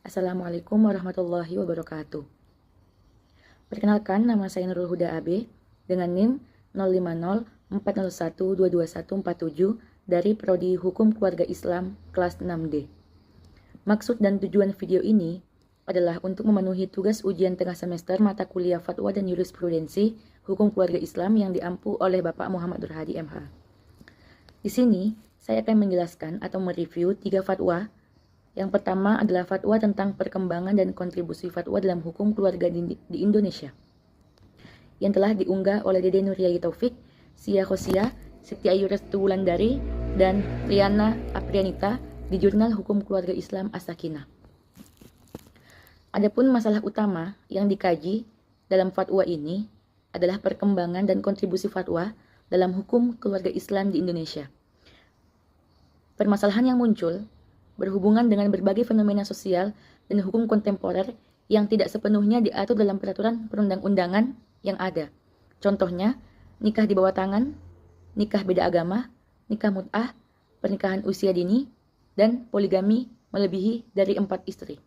Assalamualaikum warahmatullahi wabarakatuh. Perkenalkan, nama saya Nurul Huda AB dengan NIM 05040122147 dari Prodi Hukum Keluarga Islam kelas 6D. Maksud dan tujuan video ini adalah untuk memenuhi tugas ujian tengah semester mata kuliah Fatwa dan Jurisprudensi Hukum Keluarga Islam yang diampu oleh Bapak Muhammad Nur Hadi MH. Di sini, saya akan menjelaskan atau mereview 3 fatwa. Yang pertama adalah fatwa tentang perkembangan dan kontribusi fatwa dalam hukum keluarga di Indonesia, yang telah diunggah oleh Dede Nuryai Taufik, Sia Khosia, Siti Ayu Restu Wulandari, dan Riana Aprianita di Jurnal Hukum Keluarga Islam As-Sakinah. Adapun masalah utama yang dikaji dalam fatwa ini adalah perkembangan dan kontribusi fatwa dalam hukum keluarga Islam di Indonesia. Permasalahan yang muncul berhubungan dengan berbagai fenomena sosial dan hukum kontemporer yang tidak sepenuhnya diatur dalam peraturan perundang-undangan yang ada. Contohnya, nikah di bawah tangan, nikah beda agama, nikah mut'ah, pernikahan usia dini, dan poligami melebihi dari 4 istri.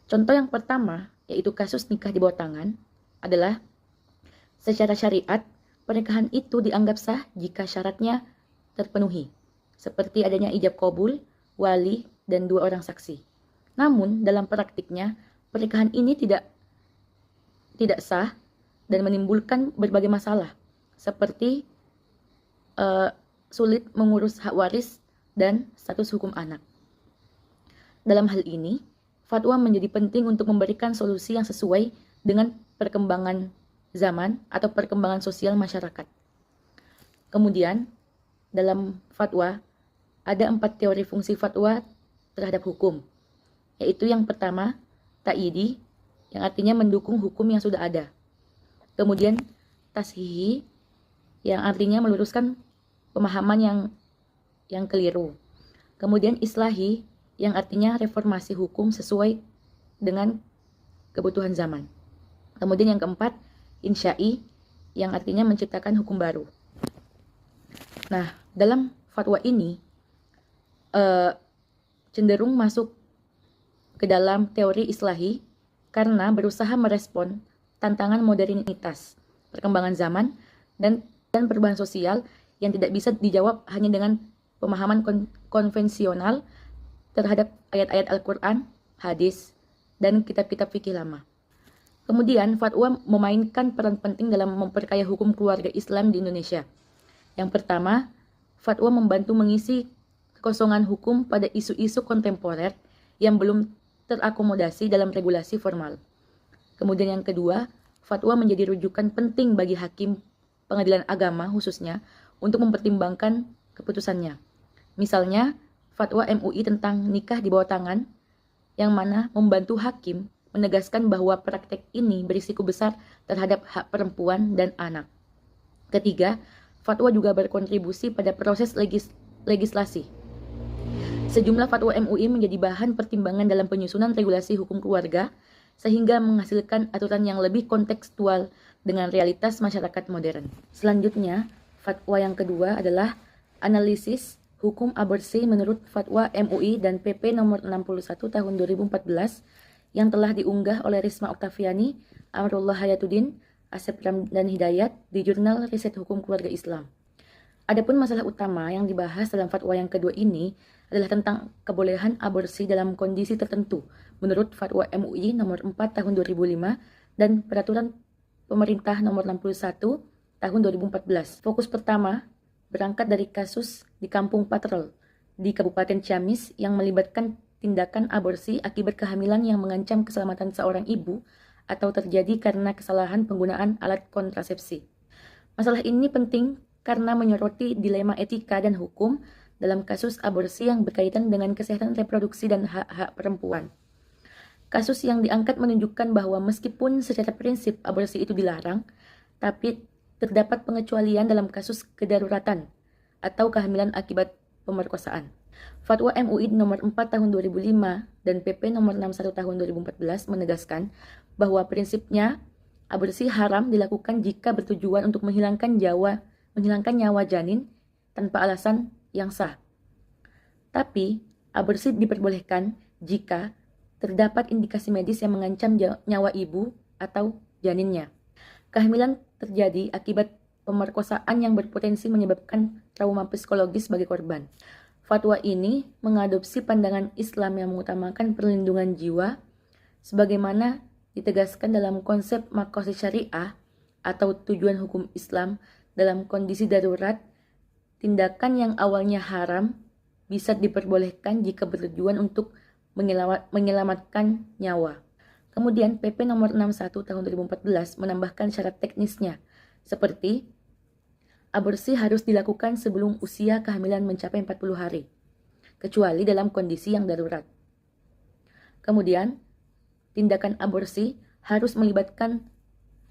Contoh yang pertama, yaitu kasus nikah di bawah tangan, adalah secara syariat, pernikahan itu dianggap sah jika syaratnya terpenuhi, seperti adanya ijab qabul, wali, dan 2 orang saksi. Namun, dalam praktiknya, pernikahan ini tidak sah dan menimbulkan berbagai masalah, seperti sulit mengurus hak waris dan status hukum anak. Dalam hal ini, fatwa menjadi penting untuk memberikan solusi yang sesuai dengan perkembangan zaman atau perkembangan sosial masyarakat. Kemudian, dalam fatwa, ada 4 teori fungsi fatwa terhadap hukum, yaitu yang pertama, ta'yidi, yang artinya mendukung hukum yang sudah ada. Kemudian, tashihi, yang artinya meluruskan pemahaman yang keliru. Kemudian, islahi, yang artinya reformasi hukum sesuai dengan kebutuhan zaman. Kemudian yang keempat, insya'i, yang artinya menciptakan hukum baru. Nah, dalam fatwa ini, cenderung masuk ke dalam teori islahi karena berusaha merespon tantangan modernitas, perkembangan zaman, dan perubahan sosial yang tidak bisa dijawab hanya dengan pemahaman konvensional terhadap ayat-ayat Al-Quran, hadis, dan kitab-kitab fikih lama. Kemudian, fatwa memainkan peran penting dalam memperkaya hukum keluarga Islam di Indonesia. Yang pertama, fatwa membantu mengisi kekosongan hukum pada isu-isu kontemporer yang belum terakomodasi dalam regulasi formal. Kemudian yang kedua, fatwa menjadi rujukan penting bagi hakim pengadilan agama khususnya untuk mempertimbangkan keputusannya. Misalnya, fatwa MUI tentang nikah di bawah tangan yang mana membantu hakim menegaskan bahwa praktek ini berisiko besar terhadap hak perempuan dan anak. Ketiga, fatwa juga berkontribusi pada proses legislasi. Sejumlah fatwa MUI menjadi bahan pertimbangan dalam penyusunan regulasi hukum keluarga, sehingga menghasilkan aturan yang lebih kontekstual dengan realitas masyarakat modern. Selanjutnya, fatwa yang kedua adalah analisis hukum aborsi menurut fatwa MUI dan PP nomor 61 tahun 2014 yang telah diunggah oleh Risma Oktaviani, Amrullah Hayatuddin, Asep Ramdan Hidayat di Jurnal Riset Hukum Keluarga Islam. Adapun masalah utama yang dibahas dalam fatwa yang kedua ini adalah tentang kebolehan aborsi dalam kondisi tertentu menurut fatwa MUI nomor 4 tahun 2005 dan peraturan pemerintah nomor 61 tahun 2014. Fokus pertama berangkat dari kasus di Kampung Patrol di Kabupaten Ciamis yang melibatkan tindakan aborsi akibat kehamilan yang mengancam keselamatan seorang ibu atau terjadi karena kesalahan penggunaan alat kontrasepsi. Masalah ini penting karena menyoroti dilema etika dan hukum dalam kasus aborsi yang berkaitan dengan kesehatan reproduksi dan hak-hak perempuan. Kasus yang diangkat menunjukkan bahwa meskipun secara prinsip aborsi itu dilarang, tapi terdapat pengecualian dalam kasus kedaruratan atau kehamilan akibat pemerkosaan. Fatwa MUI nomor 4 tahun 2005 dan PP nomor 61 tahun 2014 menegaskan bahwa prinsipnya aborsi haram dilakukan jika bertujuan untuk menghilangkan nyawa janin tanpa alasan yang sah. Tapi, aborsi diperbolehkan jika terdapat indikasi medis yang mengancam nyawa ibu atau janinnya. Kehamilan terjadi akibat pemerkosaan yang berpotensi menyebabkan trauma psikologis bagi korban. Fatwa ini mengadopsi pandangan Islam yang mengutamakan perlindungan jiwa sebagaimana ditegaskan dalam konsep maqasid syariah atau tujuan hukum Islam. Dalam kondisi darurat, tindakan yang awalnya haram bisa diperbolehkan jika bertujuan untuk menyelamatkan nyawa. Kemudian PP nomor 61 tahun 2014 menambahkan syarat teknisnya, seperti aborsi harus dilakukan sebelum usia kehamilan mencapai 40 hari, kecuali dalam kondisi yang darurat. Kemudian, tindakan aborsi harus melibatkan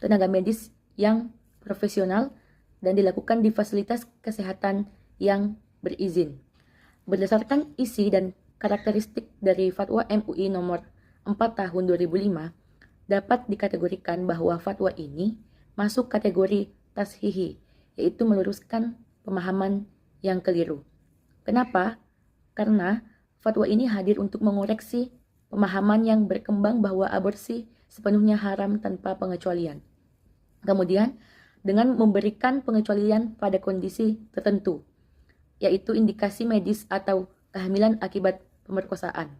tenaga medis yang profesional dan dilakukan di fasilitas kesehatan yang berizin. Berdasarkan isi dan karakteristik dari Fatwa MUI nomor 4 tahun 2005, dapat dikategorikan bahwa fatwa ini masuk kategori tashihi, yaitu meluruskan pemahaman yang keliru. Kenapa? Karena fatwa ini hadir untuk mengoreksi pemahaman yang berkembang bahwa aborsi sepenuhnya haram tanpa pengecualian. Kemudian, dengan memberikan pengecualian pada kondisi tertentu, yaitu indikasi medis atau kehamilan akibat pemerkosaan.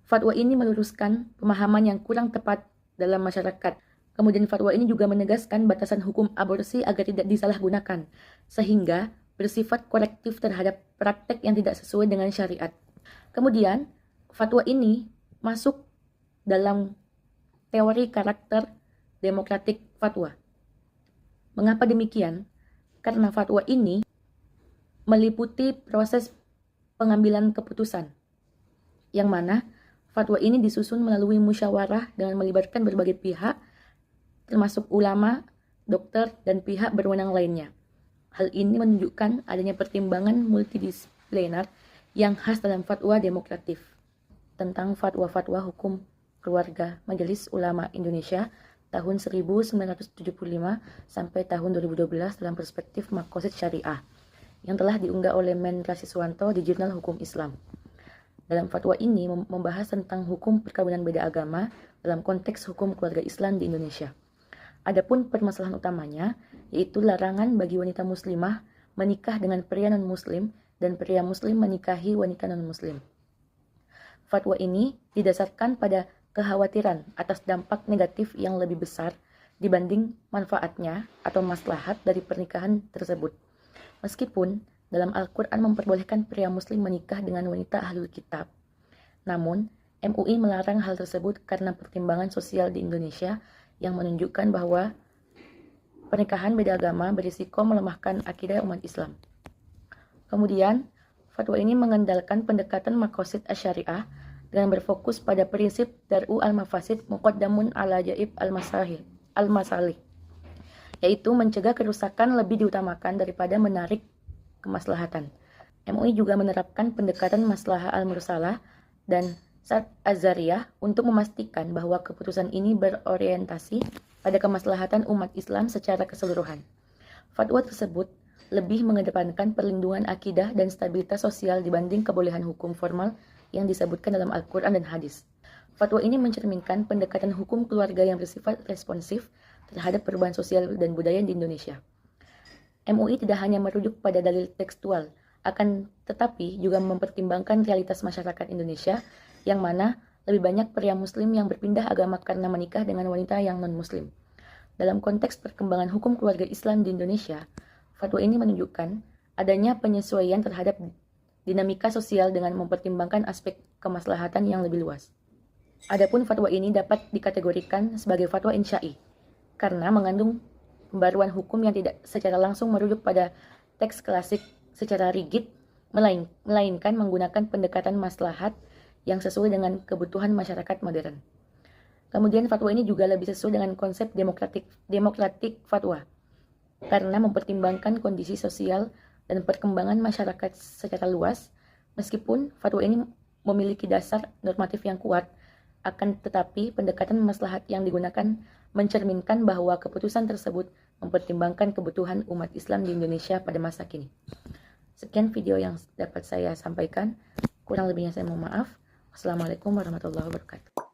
Fatwa ini meluruskan pemahaman yang kurang tepat dalam masyarakat. Kemudian fatwa ini juga menegaskan batasan hukum aborsi agar tidak disalahgunakan, sehingga bersifat korektif terhadap praktek yang tidak sesuai dengan syariat. Kemudian, fatwa ini masuk dalam teori karakter demokratik fatwa. Mengapa demikian? Karena fatwa ini meliputi proses pengambilan keputusan, yang mana fatwa ini disusun melalui musyawarah dengan melibatkan berbagai pihak, termasuk ulama, dokter, dan pihak berwenang lainnya. Hal ini menunjukkan adanya pertimbangan multidisipliner yang khas dalam fatwa demokratif. Tentang fatwa-fatwa hukum keluarga Majelis Ulama Indonesia tahun 1975 sampai tahun 2012 dalam perspektif maqasid syariah, yang telah diunggah oleh Men Rasiswanto di Jurnal Hukum Islam. Dalam fatwa ini membahas tentang hukum perkawinan beda agama dalam konteks hukum keluarga Islam di Indonesia. Adapun permasalahan utamanya yaitu larangan bagi wanita muslimah menikah dengan pria non-muslim dan pria muslim menikahi wanita non-muslim. Fatwa ini didasarkan pada kekhawatiran atas dampak negatif yang lebih besar dibanding manfaatnya atau maslahat dari pernikahan tersebut. Meskipun dalam Al-Quran memperbolehkan pria muslim menikah dengan wanita ahlul kitab, namun MUI melarang hal tersebut karena pertimbangan sosial di Indonesia yang menunjukkan bahwa pernikahan beda agama berisiko melemahkan akidah umat Islam. Kemudian, fatwa ini mengandalkan pendekatan maqasid asy-syariah dengan berfokus pada prinsip dar'u al-mafasid muqaddamun ala jaib al-masalih, yaitu mencegah kerusakan lebih diutamakan daripada menarik kemaslahatan. MUI juga menerapkan pendekatan maslahah al-mursalah dan Sat Azariyah untuk memastikan bahwa keputusan ini berorientasi pada kemaslahatan umat Islam secara keseluruhan. Fatwa tersebut lebih mengedepankan perlindungan akidah dan stabilitas sosial dibanding kebolehan hukum formal yang disebutkan dalam Al-Quran dan hadis. Fatwa ini mencerminkan pendekatan hukum keluarga yang bersifat responsif terhadap perubahan sosial dan budaya di Indonesia. MUI tidak hanya merujuk pada dalil tekstual, akan tetapi juga mempertimbangkan realitas masyarakat Indonesia yang mana lebih banyak pria muslim yang berpindah agama karena menikah dengan wanita yang non-muslim. Dalam konteks perkembangan hukum keluarga Islam di Indonesia, fatwa ini menunjukkan adanya penyesuaian terhadap dinamika sosial dengan mempertimbangkan aspek kemaslahatan yang lebih luas. Adapun fatwa ini dapat dikategorikan sebagai fatwa insya'i karena mengandung pembaruan hukum yang tidak secara langsung merujuk pada teks klasik secara rigid, melainkan menggunakan pendekatan maslahat yang sesuai dengan kebutuhan masyarakat modern. Kemudian fatwa ini juga lebih sesuai dengan konsep demokratik fatwa, karena mempertimbangkan kondisi sosial dan perkembangan masyarakat secara luas. Meskipun fatwa ini memiliki dasar normatif yang kuat, akan tetapi pendekatan maslahat yang digunakan mencerminkan bahwa keputusan tersebut mempertimbangkan kebutuhan umat Islam di Indonesia pada masa kini. Sekian video yang dapat saya sampaikan, kurang lebihnya saya mohon maaf. Assalamualaikum warahmatullahi wabarakatuh.